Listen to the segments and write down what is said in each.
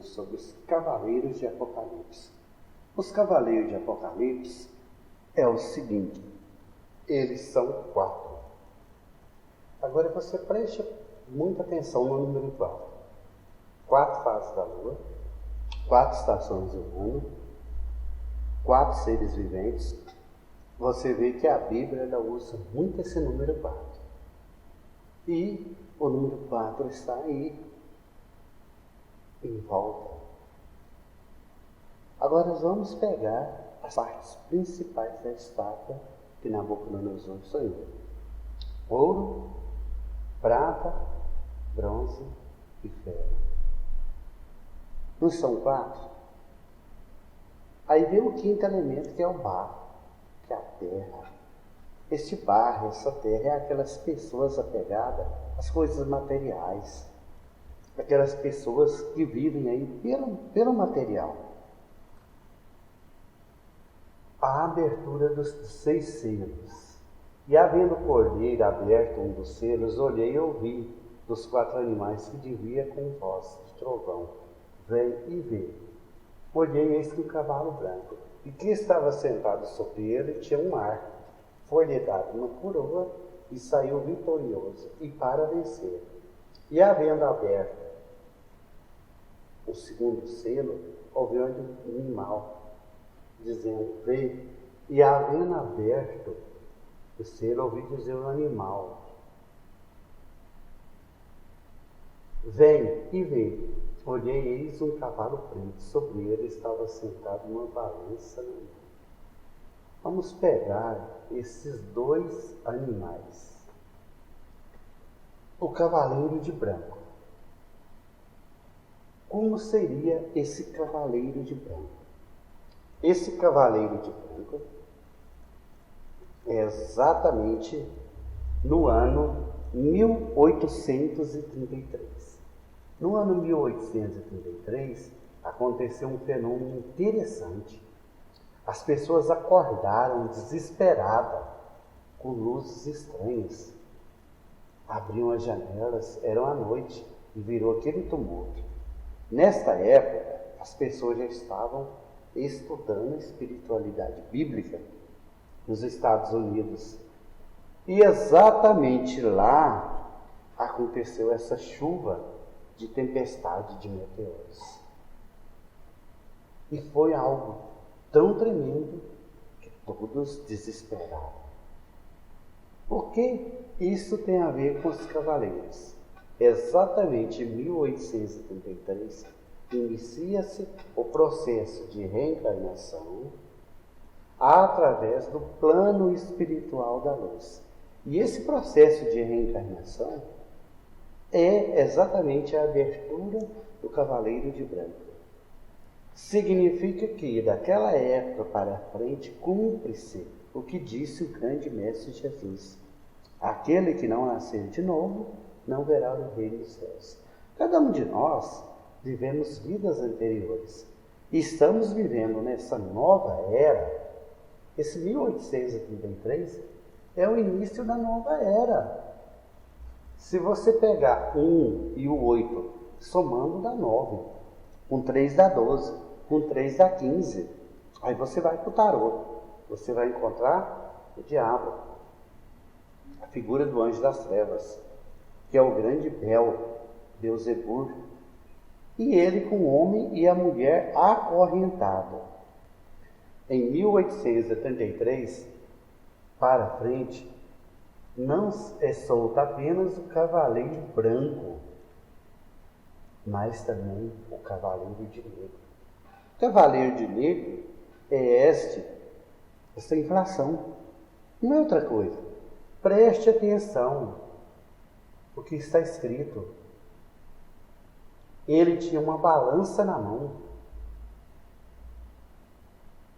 sobre os cavaleiros de Apocalipse. Os cavaleiros de Apocalipse é o seguinte, eles são 4. Agora você preste muita atenção no número 4. 4 faces da lua, 4 estações do ano, 4 seres viventes. Você vê que a Bíblia ela usa muito esse número 4. E o número 4 está aí, em volta. Agora nós vamos pegar as partes principais da estátua que Nabucodonosor sonhou. Ouro, prata, bronze e ferro. Não são 4? Aí vem o 5º elemento, que é o barro, que é a terra. Este barro, essa terra, é aquelas pessoas apegadas às coisas materiais. Aquelas pessoas que vivem aí pelo material. A abertura dos 6 selos. E havendo o cordeiro aberto um dos selos, olhei e ouvi dos 4 animais que dizia com voz de trovão: vem e vê. Olhei eis que um cavalo branco, e que estava sentado sobre ele tinha um arco. Foi-lhe dada uma coroa e saiu vitorioso e para vencer. E havendo aberto o 2º selo, ouviu um animal dizendo: vê. E havendo aberto o selo, ouvi dizer o animal: vem e vê. Olhei, eis um cavalo preto, sobre ele estava sentado uma balança na mão. Vamos pegar esses 2 animais. O cavaleiro de branco. Como seria esse cavaleiro de branco? Esse cavaleiro de branco é exatamente no ano 1833. No ano 1833, aconteceu um fenômeno interessante. As pessoas acordaram desesperadas, com luzes estranhas. Abriam as janelas, era à noite, e virou aquele tumulto. Nesta época, as pessoas já estavam estudando a espiritualidade bíblica nos Estados Unidos. E exatamente lá aconteceu essa chuva de tempestade de meteoros. E foi algo tão tremendo que todos desesperaram. Por que isso tem a ver com os cavaleiros? Exatamente em 1833, inicia-se o processo de reencarnação através do plano espiritual da luz. E esse processo de reencarnação é exatamente a abertura do cavaleiro de branco. Significa que daquela época para frente cumpre-se o que disse o grande mestre Jesus: aquele que não nascer de novo não verá o reino dos céus. Cada um de nós vivemos vidas anteriores e estamos vivendo nessa nova era. Esse 1833 é o início da nova era. Se você pegar 1 e o 8, somando dá 9, com 3 dá 12, com 3 dá 15. Aí você vai para o tarô, você vai encontrar o diabo, a figura do anjo das trevas, que é o grande Bel, Beelzebub, e ele com o homem e a mulher acorrentado. Em 1873, para frente, não é solto apenas o cavaleiro branco, mas também o cavaleiro de negro. O cavaleiro de negro é essa inflação. Não é outra coisa. Preste atenção o que está escrito. Ele tinha uma balança na mão.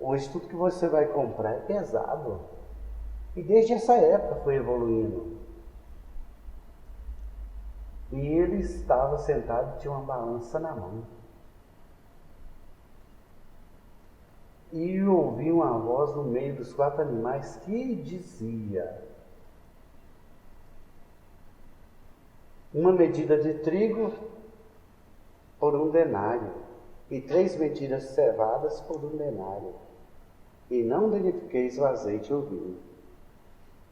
Hoje tudo que você vai comprar é pesado. E desde essa época foi evoluindo. E ele estava sentado e tinha uma balança na mão. E ouvi uma voz no meio dos 4 animais que dizia: uma medida de trigo por 1 denário, e 3 medidas cevadas por um denário, e não danifiqueis o azeite e o vinho.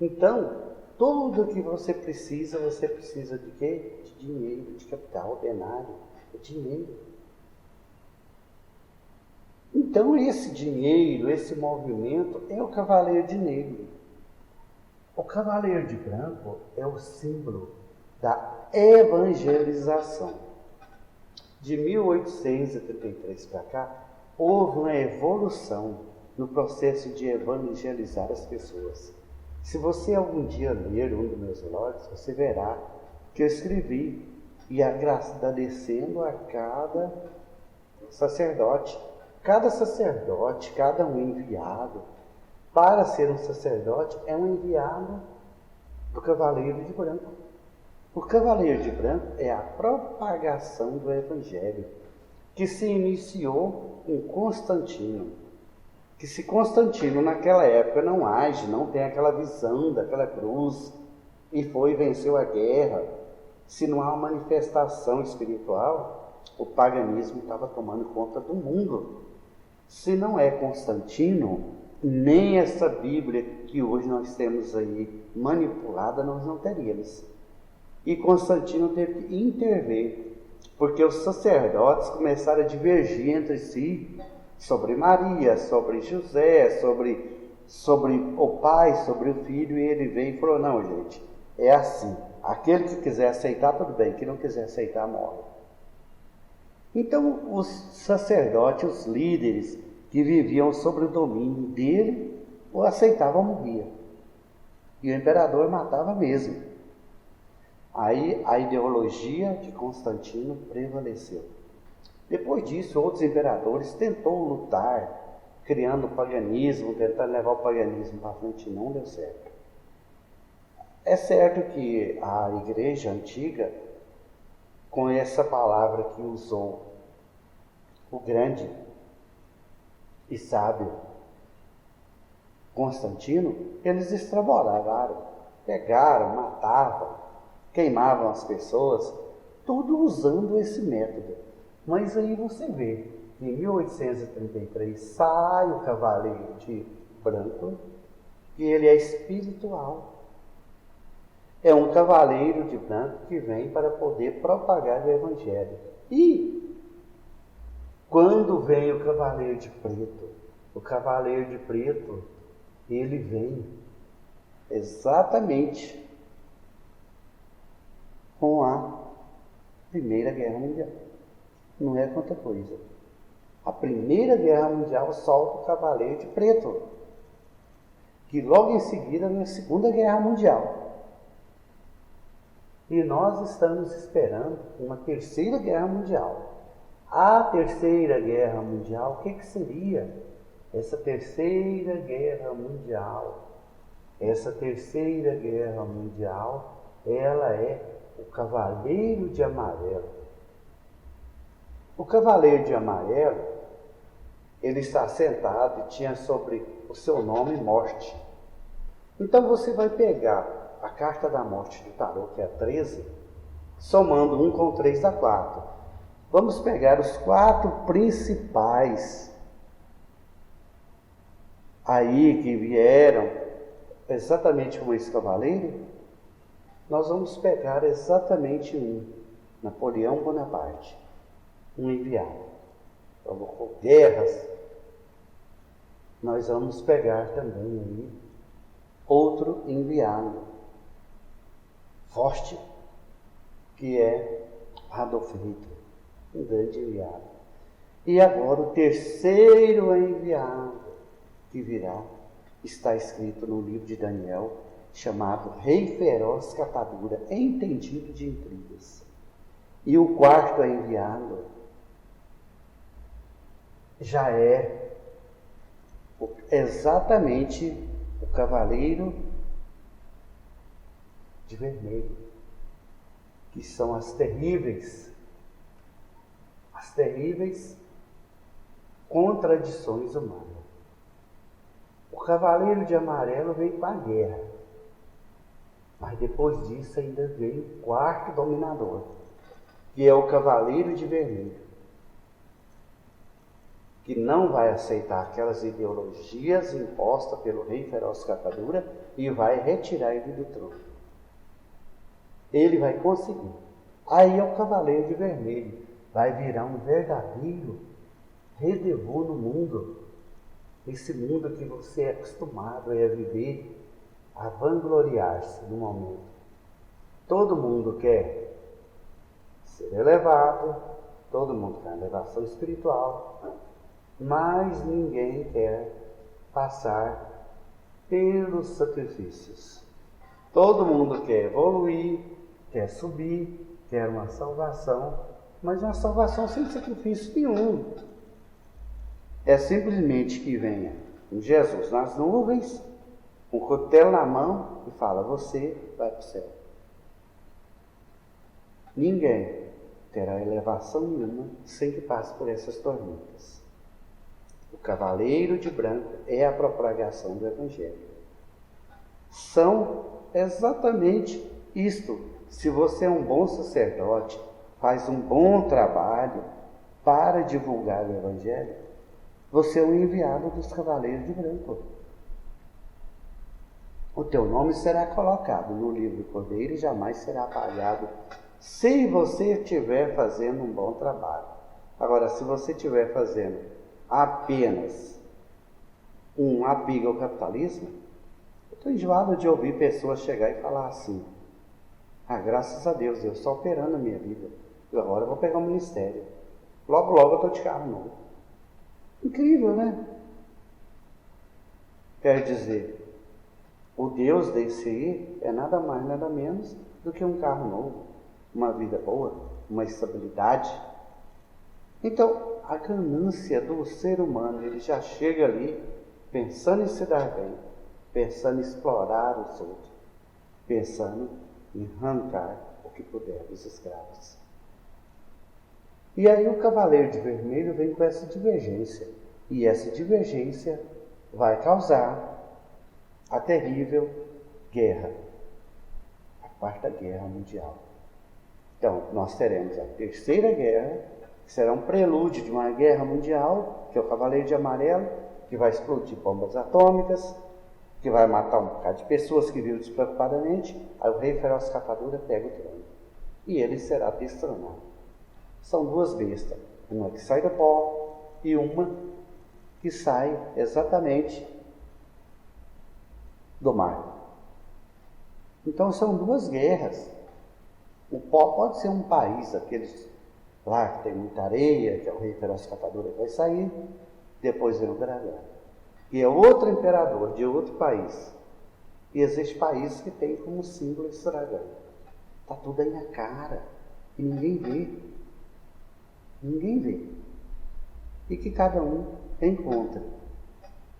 Então, tudo que você precisa de quê? De dinheiro, de capital, denário, é dinheiro. Então, esse dinheiro, esse movimento é o cavaleiro de negro. O cavaleiro de branco é o símbolo da evangelização. De 1833 para cá, houve uma evolução no processo de evangelizar as pessoas. Se você algum dia ler um dos meus lotes, você verá que eu escrevi e agradecendo a cada sacerdote. Cada sacerdote, cada um enviado, para ser um sacerdote, é um enviado do cavaleiro de branco. O cavaleiro de branco é a propagação do evangelho, que se iniciou em Constantino. Que se Constantino naquela época não age, não tem aquela visão daquela cruz, e foi e venceu a guerra, se não há uma manifestação espiritual, o paganismo estava tomando conta do mundo. Se não é Constantino, nem essa Bíblia que hoje nós temos aí manipulada, nós não teríamos. E Constantino teve que intervir, porque os sacerdotes começaram a divergir entre si sobre Maria, sobre José, sobre o pai, sobre o filho, e ele veio e falou: não, gente, é assim, aquele que quiser aceitar, tudo bem, quem não quiser aceitar, morre. Então, os sacerdotes, os líderes que viviam sobre o domínio dele, o aceitavam, morria. E o imperador matava mesmo. Aí a ideologia de Constantino prevaleceu. Depois disso, outros imperadores tentou lutar, criando o paganismo, tentando levar o paganismo para frente, não deu certo. É certo que a igreja antiga, com essa palavra que usou o grande e sábio Constantino, eles extravolaram, pegaram, matavam, queimavam as pessoas, tudo usando esse método. Mas aí você vê, em 1833 sai o cavaleiro de branco e ele é espiritual. É um cavaleiro de branco que vem para poder propagar o evangelho. E quando vem o cavaleiro de preto, ele vem exatamente com a Primeira Guerra Mundial. Não é quanta coisa. A Primeira Guerra Mundial solta o cavaleiro de preto, que logo em seguida vem a Segunda Guerra Mundial. E nós estamos esperando uma Terceira Guerra Mundial. A Terceira Guerra Mundial, o que seria essa Terceira Guerra Mundial? Essa Terceira Guerra Mundial, ela é o Cavaleiro de Amarelo. O Cavaleiro de Amarelo, ele está sentado e tinha sobre o seu nome morte. Então você vai pegar a carta da morte do tarô, que é a 13, somando 1 com 3 dá 4. Vamos pegar os 4 principais aí que vieram exatamente como esse cavaleiro. Nós vamos pegar exatamente um, Napoleão Bonaparte, um enviado. Provocou guerras. Nós vamos pegar também aí outro enviado forte, que é Adolf Hitler, um grande enviado. E agora o terceiro enviado que virá está escrito no livro de Daniel, chamado Rei Feroz Catadura, entendido de intrigas. E o quarto enviado já é exatamente o cavaleiro de vermelho, que são as terríveis contradições humanas. O cavaleiro de amarelo veio para a guerra, mas depois disso ainda veio o quarto dominador, que é o cavaleiro de vermelho. que não vai aceitar aquelas ideologias impostas pelo rei feroz catadura e vai retirar ele do trono. Ele vai conseguir. Aí é o cavaleiro de vermelho, vai virar um verdadeiro redevô no mundo. Esse mundo que você é acostumado a viver, a vangloriar-se no momento. Todo mundo quer ser elevado, todo mundo quer elevação espiritual, mas ninguém quer passar pelos sacrifícios. Todo mundo quer evoluir, quer subir, quer uma salvação, mas uma salvação sem sacrifício nenhum. É simplesmente que venha um Jesus nas nuvens, um cutelo na mão e fala: você vai para o céu. Ninguém terá elevação nenhuma sem que passe por essas tormentas. O cavaleiro de branco é a propagação do Evangelho. São exatamente isto. Se você é um bom sacerdote, faz um bom trabalho para divulgar o Evangelho, você é o enviado dos cavaleiros de branco. O teu nome será colocado no livro do Cordeiro e jamais será apagado, se você estiver fazendo um bom trabalho. Agora, se você estiver fazendo apenas um apego ao capitalismo, eu estou enjoado de ouvir pessoas chegar e falar assim: graças a Deus, Deus está operando a minha vida, agora eu vou pegar um ministério, logo logo eu estou de carro novo. Incrível, né? Quer dizer, o Deus desse aí é nada mais, nada menos do que um carro novo, uma vida boa, uma estabilidade. Então, a ganância do ser humano, ele já chega ali pensando em se dar bem, pensando em explorar os outros, pensando em arrancar o que puder dos escravos. E aí o cavaleiro de vermelho vem com essa divergência, e essa divergência vai causar a terrível guerra, a Quarta Guerra Mundial. Então, nós teremos a Terceira Guerra, que será um prelúdio de uma guerra mundial, que é o Cavaleiro de Amarelo, que vai explodir bombas atômicas, que vai matar um bocado de pessoas que vivem despreocupadamente. Aí o rei feroz catadura pega o trono, e ele será destronado. São duas bestas, uma que sai do pó e uma que sai exatamente do mar. Então são duas guerras. O pó pode ser um país, aqueles lá que tem muita areia, que é o rei feroz catadura que vai sair, depois vem o dragão, que é outro imperador de outro país. E existem países que tem como símbolo esse dragão. Está tudo aí na cara e ninguém vê. Ninguém vê. E que cada um encontra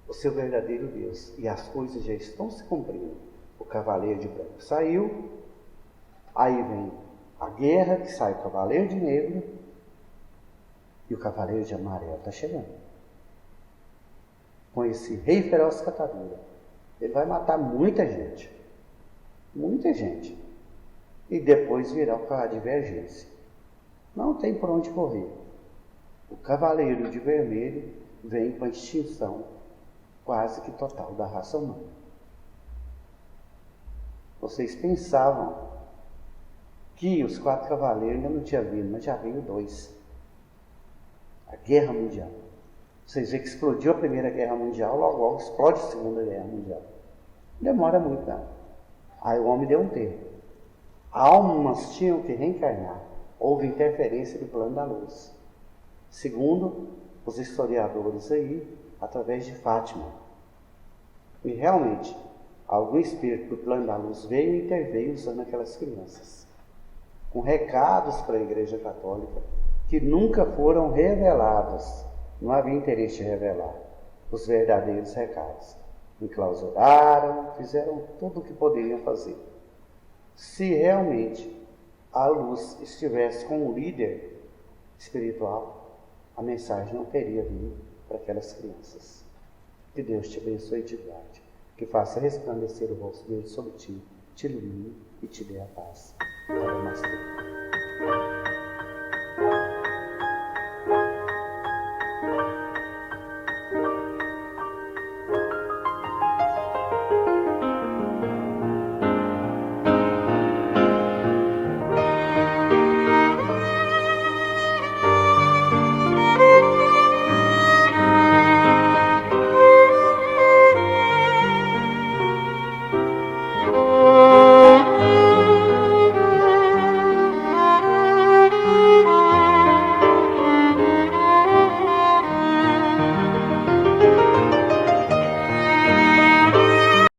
o seu verdadeiro Deus. E as coisas já estão se cumprindo. O cavaleiro de branco saiu, aí vem a guerra, que sai o cavaleiro de negro, e o cavaleiro de amarelo está chegando. Com esse rei feroz catadura. Ele vai matar muita gente. Muita gente. E depois virá a divergência. Não tem por onde correr. O cavaleiro de vermelho vem com a extinção quase que total da raça humana. Vocês pensavam que os 4 cavaleiros ainda não tinham vindo, mas já veio 2. A Guerra Mundial. Vocês veem que explodiu a Primeira Guerra Mundial, logo explode a Segunda Guerra Mundial. Demora muito, não. Aí o homem deu um tempo. Almas tinham que reencarnar. Houve interferência do plano da luz. Segundo os historiadores aí, através de Fátima. E realmente, algum espírito do plano da luz veio e interveio usando aquelas crianças, com recados para a Igreja Católica que nunca foram revelados. Não havia interesse de revelar os verdadeiros recados. Enclausuraram, fizeram tudo o que poderiam fazer. Se realmente a luz estivesse com um líder espiritual, a mensagem não teria vindo para aquelas crianças. Que Deus te abençoe e te guarde, que faça resplandecer o rosto dele sobre ti, te ilumine e te dê a paz. Namastê.